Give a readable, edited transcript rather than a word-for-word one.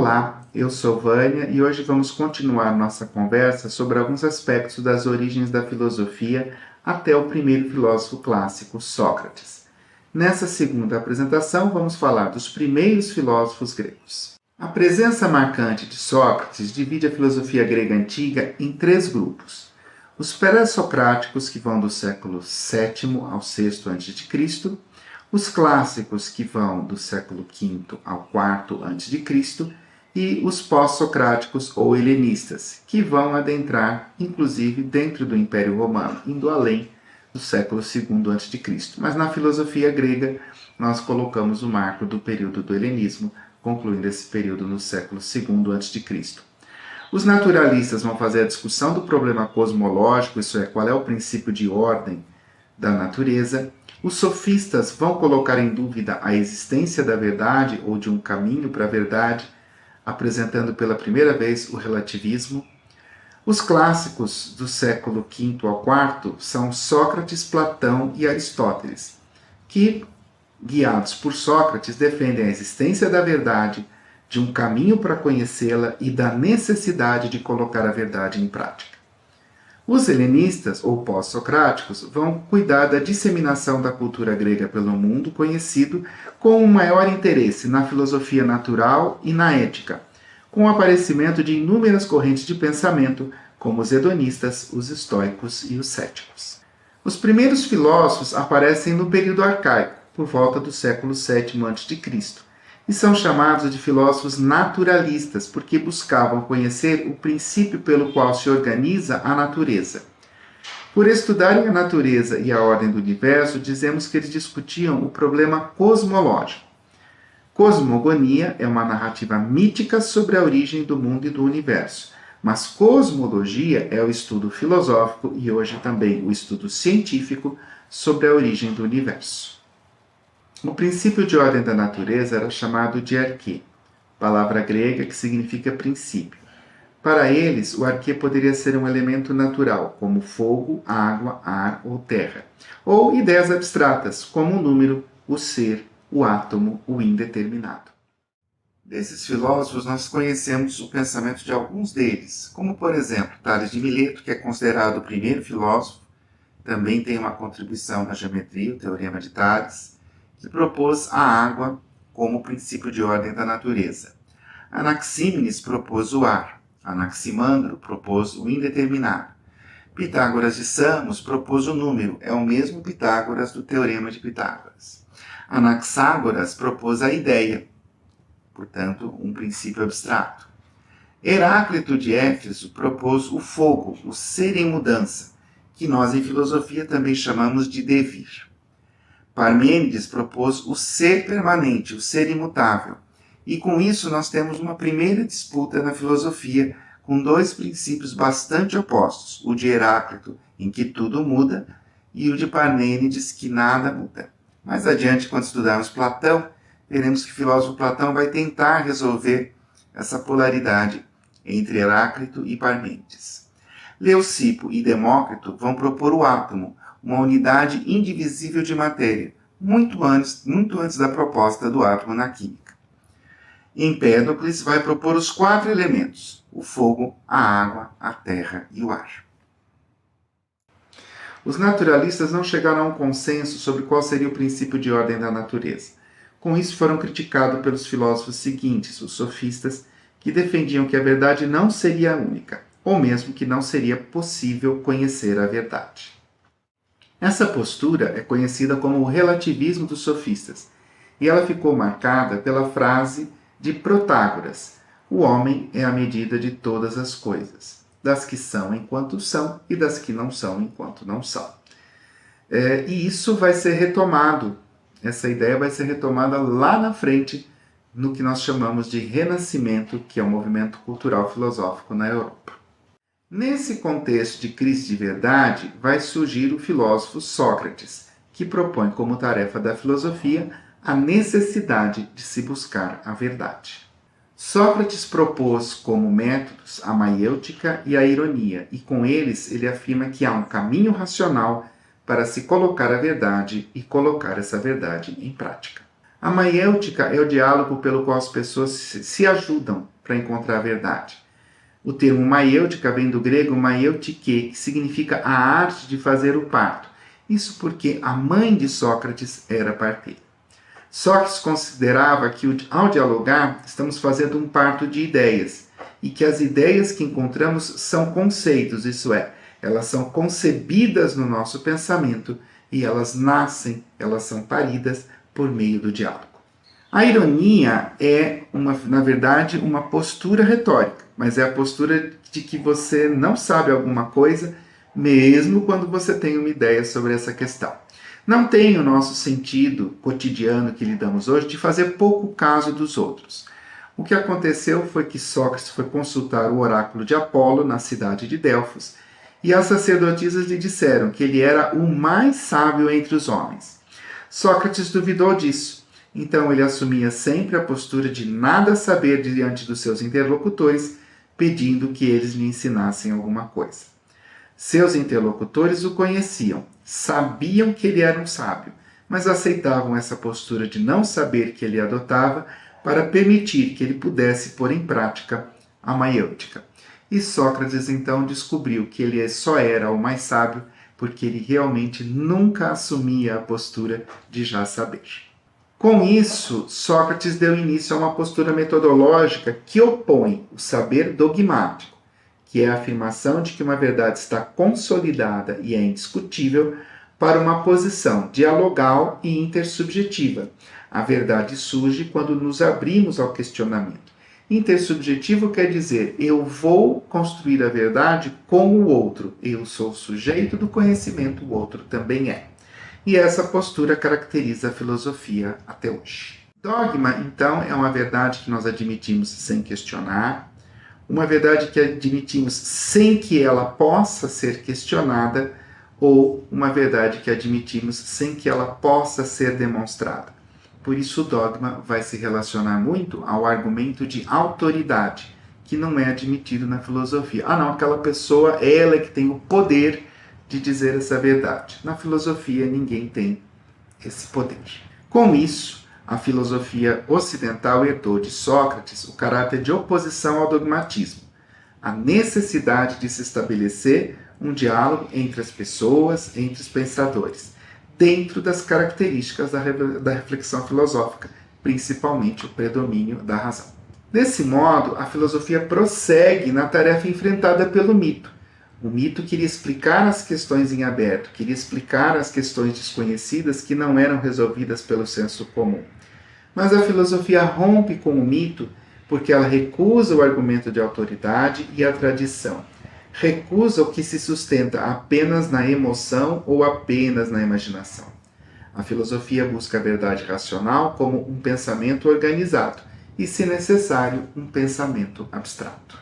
Olá, eu sou Vânia e hoje vamos continuar nossa conversa sobre alguns aspectos das origens da filosofia até o primeiro filósofo clássico, Sócrates. Nessa segunda apresentação, vamos falar dos primeiros filósofos gregos. A presença marcante de Sócrates divide a filosofia grega antiga em três grupos. Os pré-socráticos, que vão do século VII ao VI a.C., os clássicos, que vão do século V ao IV a.C., e os pós-socráticos ou helenistas, que vão adentrar, inclusive, dentro do Império Romano, indo além do século II a.C. Mas na filosofia grega, nós colocamos o marco do período do helenismo, concluindo esse período no século II a.C. Os naturalistas vão fazer a discussão do problema cosmológico, isso é, qual é o princípio de ordem da natureza. Os sofistas vão colocar em dúvida a existência da verdade ou de um caminho para a verdade, apresentando pela primeira vez o relativismo. Os clássicos do século V ao IV são Sócrates, Platão e Aristóteles, que, guiados por Sócrates, defendem a existência da verdade, de um caminho para conhecê-la e da necessidade de colocar a verdade em prática. Os helenistas, ou pós-socráticos, vão cuidar da disseminação da cultura grega pelo mundo conhecido com um maior interesse na filosofia natural e na ética, com o aparecimento de inúmeras correntes de pensamento, como os hedonistas, os estoicos e os céticos. Os primeiros filósofos aparecem no período arcaico, por volta do século VII a.C., e são chamados de filósofos naturalistas, porque buscavam conhecer o princípio pelo qual se organiza a natureza. Por estudarem a natureza e a ordem do universo, dizemos que eles discutiam o problema cosmológico. Cosmogonia é uma narrativa mítica sobre a origem do mundo e do universo, mas cosmologia é o estudo filosófico e hoje também o estudo científico sobre a origem do universo. O princípio de ordem da natureza era chamado de arquê, palavra grega que significa princípio. Para eles, o arquê poderia ser um elemento natural, como fogo, água, ar ou terra, ou ideias abstratas, como o número, o ser, o átomo, o indeterminado. Desses filósofos, nós conhecemos o pensamento de alguns deles, como, por exemplo, Tales de Mileto, que é considerado o primeiro filósofo, também tem uma contribuição na geometria, o Teorema de Tales, que propôs a água como princípio de ordem da natureza. Anaxímenes propôs o ar. Anaximandro propôs o indeterminado. Pitágoras de Samos propôs o número, é o mesmo Pitágoras do Teorema de Pitágoras. Anaxágoras propôs a ideia, portanto, um princípio abstrato. Heráclito de Éfeso propôs o fogo, o ser em mudança, que nós em filosofia também chamamos de devir. Parmênides propôs o ser permanente, o ser imutável. E com isso nós temos uma primeira disputa na filosofia com dois princípios bastante opostos, o de Heráclito, em que tudo muda, e o de Parmênides, que nada muda. Mais adiante, quando estudarmos Platão, veremos que o filósofo Platão vai tentar resolver essa polaridade entre Heráclito e Parmênides. Leucipo e Demócrito vão propor o átomo, uma unidade indivisível de matéria, muito antes da proposta do átomo na química. Empédocles vai propor os 4 elementos, o fogo, a água, a terra e o ar. Os naturalistas não chegaram a um consenso sobre qual seria o princípio de ordem da natureza. Com isso foram criticados pelos filósofos seguintes, os sofistas, que defendiam que a verdade não seria única, ou mesmo que não seria possível conhecer a verdade. Essa postura é conhecida como o relativismo dos sofistas, e ela ficou marcada pela frase de Protágoras: o homem é a medida de todas as coisas, das que são enquanto são e das que não são enquanto não são. E isso vai ser retomado, essa ideia vai ser retomada lá na frente, no que nós chamamos de Renascimento, que é um movimento cultural filosófico na Europa. Nesse contexto de crise de verdade, vai surgir o filósofo Sócrates, que propõe como tarefa da filosofia a necessidade de se buscar a verdade. Sócrates propôs como métodos a maiêutica e a ironia, e com eles ele afirma que há um caminho racional para se colocar a verdade e colocar essa verdade em prática. A maiêutica é o diálogo pelo qual as pessoas se ajudam para encontrar a verdade. O termo maiêutica vem do grego maieutike, que significa a arte de fazer o parto. Isso porque a mãe de Sócrates era parteira. Sócrates considerava que, ao dialogar, estamos fazendo um parto de ideias, e que as ideias que encontramos são conceitos, isso é, elas são concebidas no nosso pensamento e elas nascem, elas são paridas por meio do diálogo. A ironia é, na verdade, uma postura retórica, mas é a postura de que você não sabe alguma coisa, mesmo quando você tem uma ideia sobre essa questão. Não tem o nosso sentido cotidiano que lidamos hoje de fazer pouco caso dos outros. O que aconteceu foi que Sócrates foi consultar o oráculo de Apolo na cidade de Delfos, e as sacerdotisas lhe disseram que ele era o mais sábio entre os homens. Sócrates duvidou disso, então ele assumia sempre a postura de nada saber diante dos seus interlocutores, pedindo que eles lhe ensinassem alguma coisa. Seus interlocutores o conheciam, sabiam que ele era um sábio, mas aceitavam essa postura de não saber que ele adotava para permitir que ele pudesse pôr em prática a maiêutica. E Sócrates então descobriu que ele só era o mais sábio porque ele realmente nunca assumia a postura de já saber. Com isso, Sócrates deu início a uma postura metodológica que opõe o saber dogmático, que é a afirmação de que uma verdade está consolidada e é indiscutível, para uma posição dialogal e intersubjetiva. A verdade surge quando nos abrimos ao questionamento. Intersubjetivo quer dizer, eu vou construir a verdade com o outro. Eu sou o sujeito do conhecimento, o outro também é. E essa postura caracteriza a filosofia até hoje. Dogma, então, é uma verdade que nós admitimos sem questionar, uma verdade que admitimos sem que ela possa ser questionada, ou uma verdade que admitimos sem que ela possa ser demonstrada. Por isso o dogma vai se relacionar muito ao argumento de autoridade, que não é admitido na filosofia. Ah não, aquela pessoa, ela é que tem o poder de dizer essa verdade. Na filosofia ninguém tem esse poder. Com isso, a filosofia ocidental herdou de Sócrates o caráter de oposição ao dogmatismo, a necessidade de se estabelecer um diálogo entre as pessoas, entre os pensadores, dentro das características da reflexão filosófica, principalmente o predomínio da razão. Desse modo, a filosofia prossegue na tarefa enfrentada pelo mito. O mito queria explicar as questões em aberto, queria explicar as questões desconhecidas que não eram resolvidas pelo senso comum. Mas a filosofia rompe com o mito porque ela recusa o argumento de autoridade e a tradição. Recusa o que se sustenta apenas na emoção ou apenas na imaginação. A filosofia busca a verdade racional como um pensamento organizado e, se necessário, um pensamento abstrato.